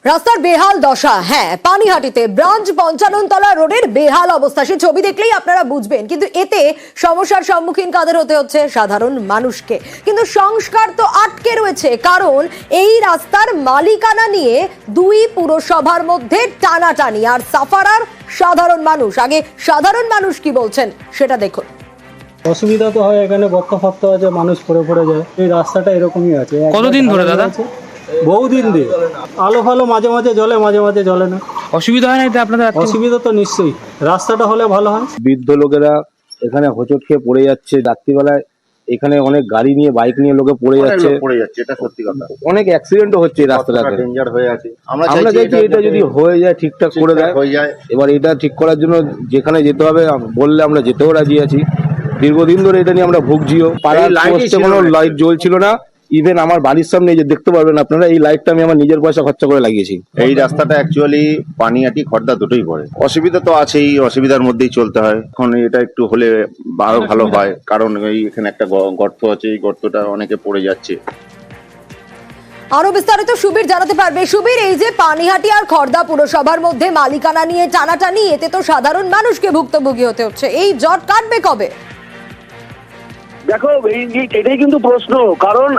রাস্তার বেহাল দশা। হ্যাঁ, পানিহাটিতে ব্রাঞ্চ ৫৫ তলা রোডের বেহাল অবস্থা। সে ছবি দেখলেই আপনারা বুঝবেন। কিন্তু এতে সমস্যার সম্মুখীন কাদের হতে হচ্ছে? সাধারণ মানুষকে। কিন্তু সংস্কার তো আটকে রয়েছে, কারণ এই রাস্তার মালিকানা নিয়ে দুই পুরসভার মধ্যে টানাটানি। আর সাফারার সাধারণ মানুষ। আগে সাধারণ মানুষ কি বলছেন সেটা দেখুন। অসুবিধা তো হয়, এখানে গর্ত ফর্ত আছে, মানুষ পড়ে পড়ে যায়। এই রাস্তাটা এরকমই আছে। কতদিন ধরে দাদা? বহুদিন দিয়ে আলো ফালো মাঝে মাঝে জ্বলে, মাঝে মাঝে জ্বলে না। অসুবিধা হয় না এতে আপনাদের? অসুবিধা তো নিশ্চয়ই, রাস্তাটা হলে ভালো হয়। বৃদ্ধ লোকেরা এখানে হোঁচট খেয়ে পড়ে যাচ্ছে রাত্রিবেলায়। এখানে অনেক গাড়ি নিয়ে, বাইক নিয়ে লোকে পড়ে যাচ্ছে, এটা সত্যি কথা। অনেক অ্যাক্সিডেন্টও হচ্ছে এই রাস্তাটাতে। ডেঞ্জার হয়ে আছে। আমরা চাইছি এটা যদি হয়ে যায়, ঠিকঠাক করে দেয় হয়ে যায়। এবার এটা ঠিক করার জন্য যেখানে যেতে হবে বললে আমরা যেতেও রাজি আছি। দীর্ঘদিন ধরে এটা নিয়ে আমরা ভুগছিও। পাড়ার পোস্টে কোনো লাইট জ্বলছিল না। ইভেন আমার বাড়ির সামনে যে দেখতে পারবেন আপনারা, এই লাইটটা আমি আমার নিজের পয়সা খরচা করে লাগিয়েছি। এই রাস্তাটা অ্যাকচুয়ালি পানিহাটি খড়দা দুটোই পড়ে। অসুবিধা তো আছেই, অসুবিধার মধ্যেই চলতে হয়। এখন এটা একটু হলে আরো ভালো হয়, কারণ এই এখানে একটা গর্ত আছে, এই গর্তটা অনেকে পড়ে যাচ্ছে। আরো বিস্তারিত সুবীর জানাতে পারবে। সুবীর, এই যে পানিহাটি আর খড়দা পুরসভার মধ্যে মালিকানা নিয়ে টানাটানি, এতে তো সাধারণ মানুষকে ভুক্তভোগী হতে হচ্ছে। এই জট কাটবে কবে? দেখো, এটাই কিন্তু প্রশ্ন, কারণ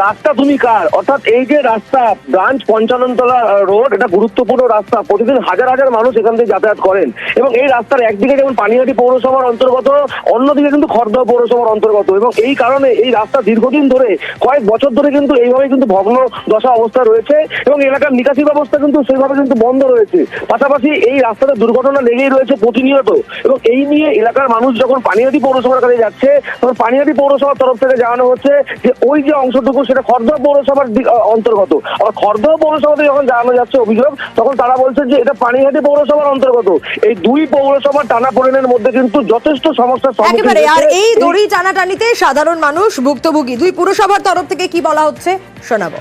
রাস্তা তুমি কার, অর্থাৎ এই যে রাস্তা ব্রাঞ্চ ৫৫ তলা রোড, এটা গুরুত্বপূর্ণ রাস্তা। প্রতিদিন হাজার হাজার মানুষ এখান থেকে যাতায়াত করেন, এবং এই রাস্তার একদিকে যেমন পানিহাটি পৌরসভার অন্তর্গত, অন্যদিকে কিন্তু খড়দহ পৌরসভার অন্তর্গত, এবং এই কারণে এই রাস্তা দীর্ঘদিন ধরে, কয়েক বছর ধরে কিন্তু এইভাবে কিন্তু ভগ্ন দশা অবস্থা রয়েছে, এবং এলাকার নিকাশি ব্যবস্থা কিন্তু সেইভাবে কিন্তু বন্ধ রয়েছে। পাশাপাশি এই রাস্তাতে দুর্ঘটনা লেগেই রয়েছে প্রতিনিয়ত, এবং এই নিয়ে এলাকার মানুষ যখন পানিহাটি পৌরসভার কাছে যাচ্ছে, তখন পানিহাটি পৌরসভার তরফ থেকে জানানো হচ্ছে যে ওই যে অংশটুকু সেটা খড়দহ পৌরসভার অন্তর্গত। আর খড়দহ পৌরসভাতে যখন জানানো যাচ্ছে অভিযোগ, তখন তারা বলছে যে এটা পানিহাটি পৌরসভার অন্তর্গত। এই দুই পৌরসভার টানাপোড়েনের মধ্যে কিন্তু যথেষ্ট সমস্যার সম্মুখীন একেবারে। আর এই দড়ি টানাটানিতে সাধারণ মানুষ ভুক্তভোগী। দুই পুরসভার তরফ থেকে কি বলা হচ্ছে শোনাবো।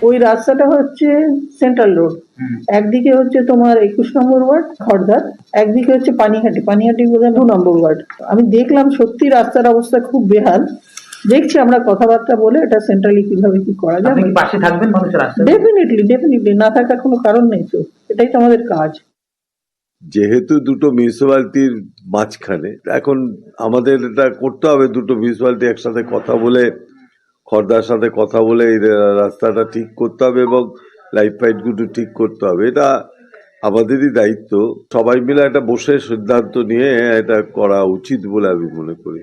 ওই রাস্তাটা হচ্ছে সেন্ট্রাল রোড, একদিকে হচ্ছে তোমার ২১ নম্বর ওয়ার্ড খড়দার, একদিকে হচ্ছে পানিহাটি বোধহয় ২ নম্বর ওয়ার্ড। আমি দেখলাম সত্যি রাস্তার অবস্থা খুব বেহাল। দেখছি আমরা কথাবার্তা বলে এটা সেন্ট্রালি কিভাবে কি করা যায়। পাশে থাকবেন মানুষের রাস্তা? ডেফিনেটলি না থাকার কোনো কারণ নেই, তো এটাই তো আমাদের কাজ। যেহেতু দুটো মিউনিসিপ্যালিটির মাঝখানে, এখন আমাদের এটা করতে হবে, দুটো মিউনিসিপ্যালিটি একসাথে কথা বলে, খড়দার সাথে কথা বলে এই রাস্তাটা ঠিক করতে হবে এবং লাইট ফাইটগুলো ঠিক করতে হবে। এটা আমাদেরই দায়িত্ব। সবাই মিলে একটা বসে সিদ্ধান্ত নিয়ে এটা করা উচিত বলে আমি মনে করি।